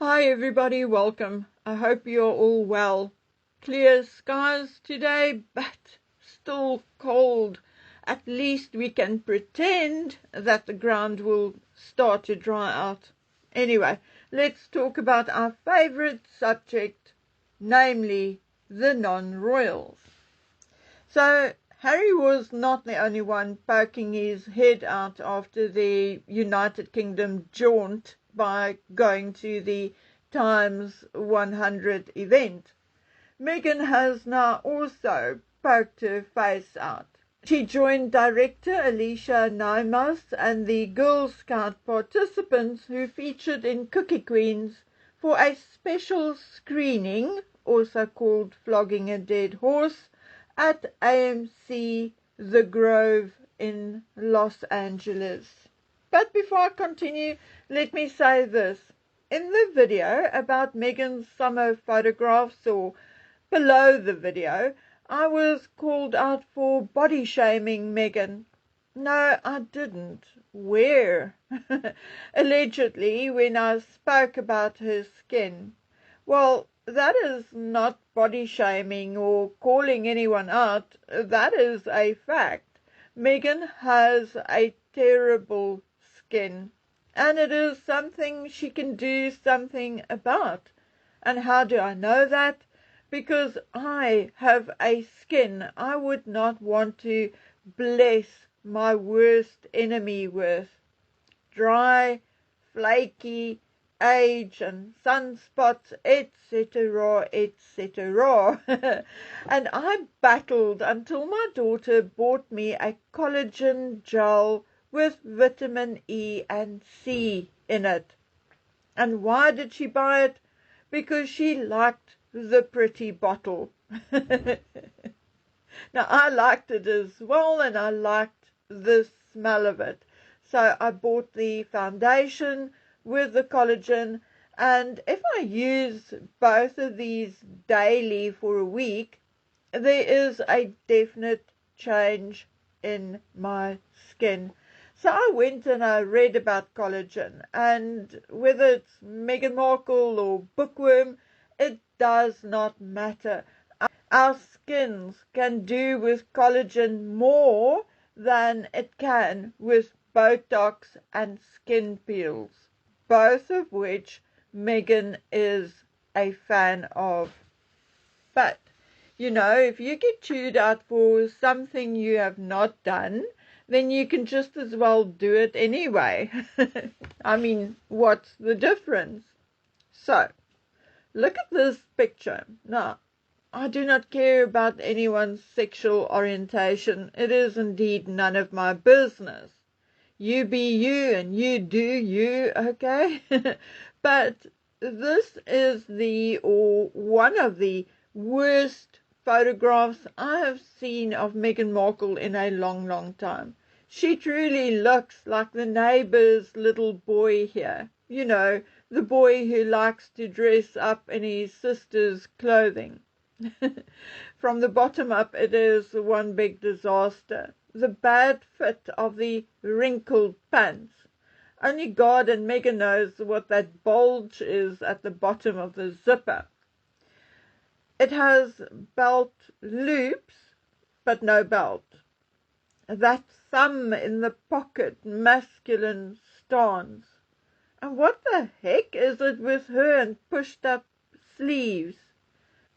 Hi everybody, welcome. I hope you're all well. Clear skies today, but still cold. At least we can pretend that the ground will start to dry out. Anyway, let's talk about our favorite subject, namely the non-royals. So Harry was not the only one poking his head out after the United Kingdom jaunt by going to the Times 100 event. Meghan has now also poked her face out. She joined director Alicia Naimas and the Girl Scout participants who featured in Cookie Queens for a special screening, also called Flogging a Dead Horse, at AMC The Grove in Los Angeles. But before I continue, let me say this. In the video about Meghan's summer photographs, or below the video, I was called out for body shaming Meghan. No, I didn't. Where? Allegedly, when I spoke about her skin. Well, that is not body shaming or calling anyone out. That is a fact. Meghan has a terrible skin, and it is something she can do something about. And how do I know that? Because I have a skin I would not want to bless my worst enemy with. Dry, flaky, age and sunspots, etc., etc. And I battled until my daughter bought me a collagen gel with vitamin E and C in it. And why did she buy it? Because she liked the pretty bottle. Now, I liked it as well, and I liked the smell of it. So I bought the foundation with the collagen, and if I use both of these daily for a week, there is a definite change in my skin. So I went and I read about collagen, and whether it's Meghan Markle or Bookworm, it does not matter. Our skins can do with collagen more than it can with Botox and skin peels, both of which Meghan is a fan of. But, if you get chewed out for something you have not done, then you can just as well do it anyway. I mean, what's the difference? So, look at this picture. Now, I do not care about anyone's sexual orientation. It is indeed none of my business. You be you and you do you, okay? But this is one of the worst photographs I have seen of Meghan Markle in a long, long time. She truly looks like the neighbor's little boy here. The boy who likes to dress up in his sister's clothing. From the bottom up, it is one big disaster. The bad fit of the wrinkled pants. Only God and Meghan knows what that bulge is at the bottom of the zipper. It has belt loops, but no belt. That thumb in the pocket, masculine stance. And what the heck is it with her and pushed up sleeves?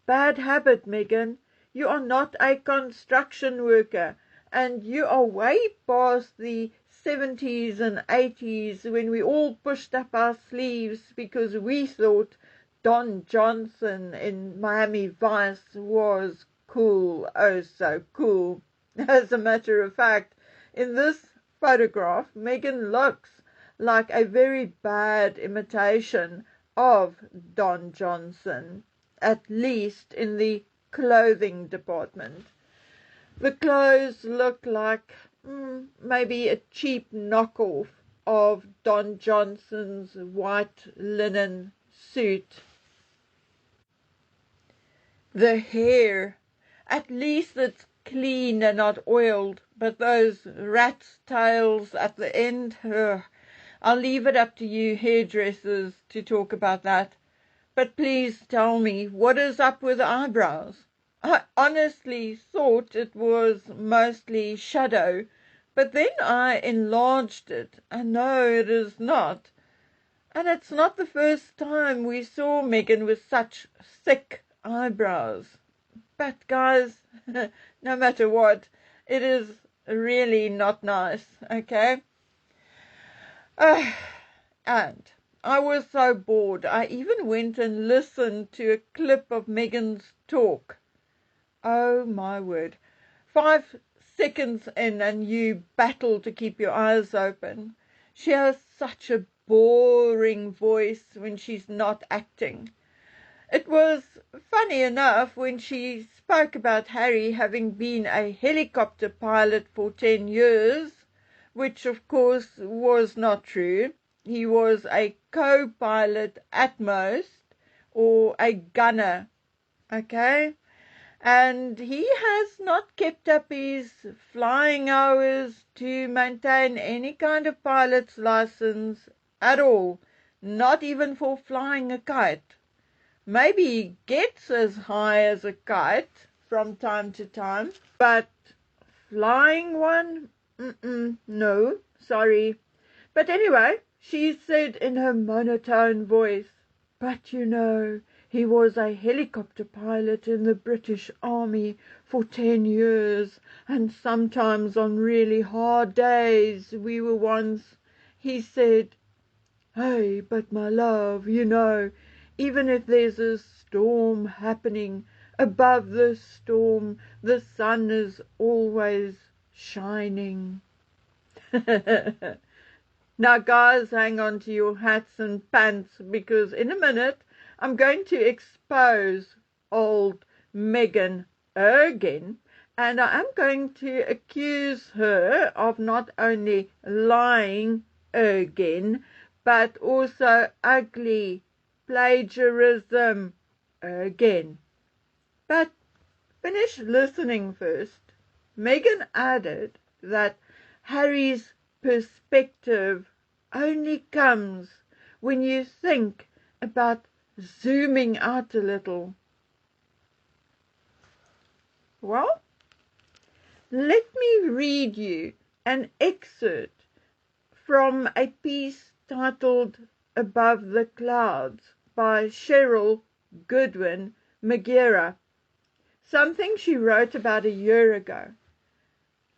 Bad habit, Meghan. You are not a construction worker, and you are way past the 70s and 80s when we all pushed up our sleeves because we thought Don Johnson in Miami Vice was cool. Oh, so cool. As a matter of fact, in this photograph, Meghan looks like a very bad imitation of Don Johnson, at least in the clothing department. The clothes look like maybe a cheap knockoff of Don Johnson's white linen suit. The hair, at least it's clean and not oiled, but those rat's tails at the end, I'll leave it up to you hairdressers to talk about that. But please tell me, what is up with eyebrows? I honestly thought it was mostly shadow, but then I enlarged it, and no, it is not. And it's not the first time we saw Meghan with such thick eyebrows. But guys, no matter what, it is really not nice, okay? And I was so bored, I even went and listened to a clip of Meghan's talk. Oh my word. 5 seconds in and you battle to keep your eyes open. She has such a boring voice when she's not acting. It was funny enough when she spoke about Harry having been a helicopter pilot for 10 years, which of course was not true. He was a co-pilot at most, or a gunner, okay? And he has not kept up his flying hours to maintain any kind of pilot's license at all, not even for flying a kite. Maybe he gets as high as a kite from time to time, but flying one? No, sorry. But anyway, she said in her monotone voice, "But you know, he was a helicopter pilot in the British Army for 10 years, and sometimes on really hard days he said, 'Hey, but my love, you know, even if there's a storm happening, above the storm the sun is always shining.'" Now guys, hang on to your hats and pants, because in a minute I'm going to expose old Meghan again, and I am going to accuse her of not only lying again, but also ugly plagiarism again. But finish listening first. Meghan added that Harry's perspective only comes when you think about zooming out a little. Well, let me read you an excerpt from a piece titled "Above the Clouds" by Cheryl Goodwin Megera, something she wrote about a year ago.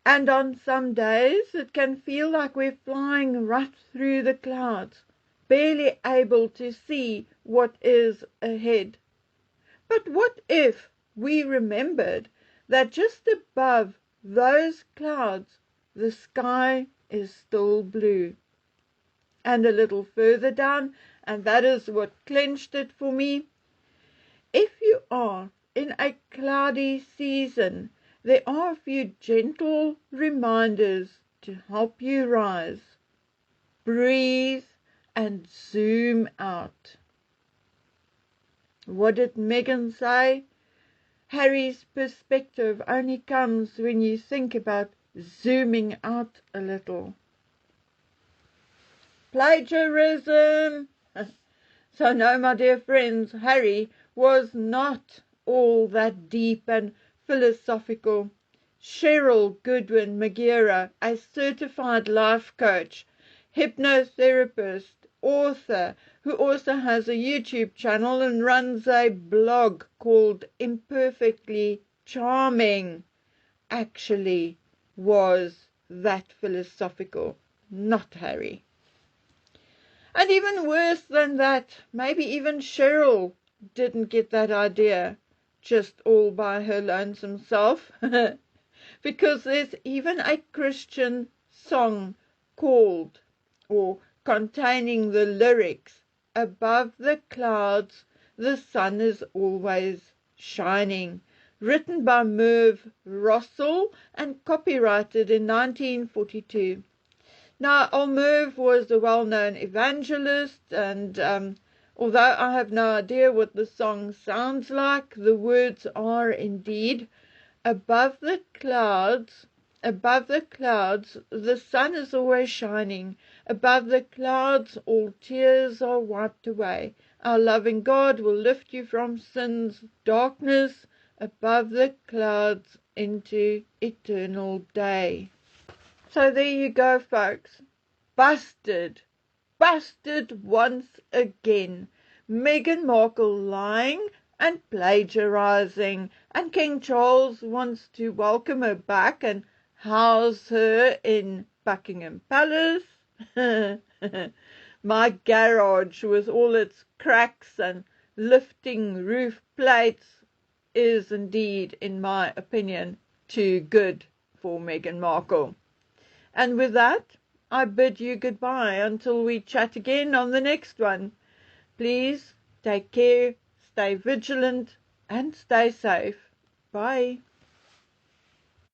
And on some days it can feel like we're flying right through the clouds, barely able to see what is ahead. But what if we remembered that just above those clouds the sky is still blue? And a little further down, and that is what clenched it for me, if you are in a cloudy season, there are a few gentle reminders to help you rise. Breathe and zoom out. What did Meghan say? Harry's perspective only comes when you think about zooming out a little. Plagiarism! So no, my dear friends, Harry was not all that deep and philosophical. Cheryl Goodwin Megera, a certified life coach, hypnotherapist, author, who also has a YouTube channel and runs a blog called Imperfectly Charming, actually was that philosophical, not Harry. And even worse than that, maybe even Cheryl didn't get that idea just all by her lonesome self, because there's even a Christian song called, or containing the lyrics, "Above the clouds the sun is always shining," written by Merv Rossell and copyrighted in 1942. Now, old Merv was a well-known evangelist, and although I have no idea what the song sounds like, the words are indeed, "Above the clouds, the sun is always shining, Above the clouds all tears are wiped away. Our loving God will lift you from sin's darkness above the clouds into eternal day. So there you go, folks. Busted. Busted once again. Meghan Markle lying and plagiarizing, and King Charles wants to welcome her back and house her in Buckingham Palace. My garage, with all its cracks and lifting roof plates, is indeed, in my opinion, too good for Meghan Markle. And with that, I bid you goodbye until we chat again on the next one. Please take care, stay vigilant, and stay safe. Bye.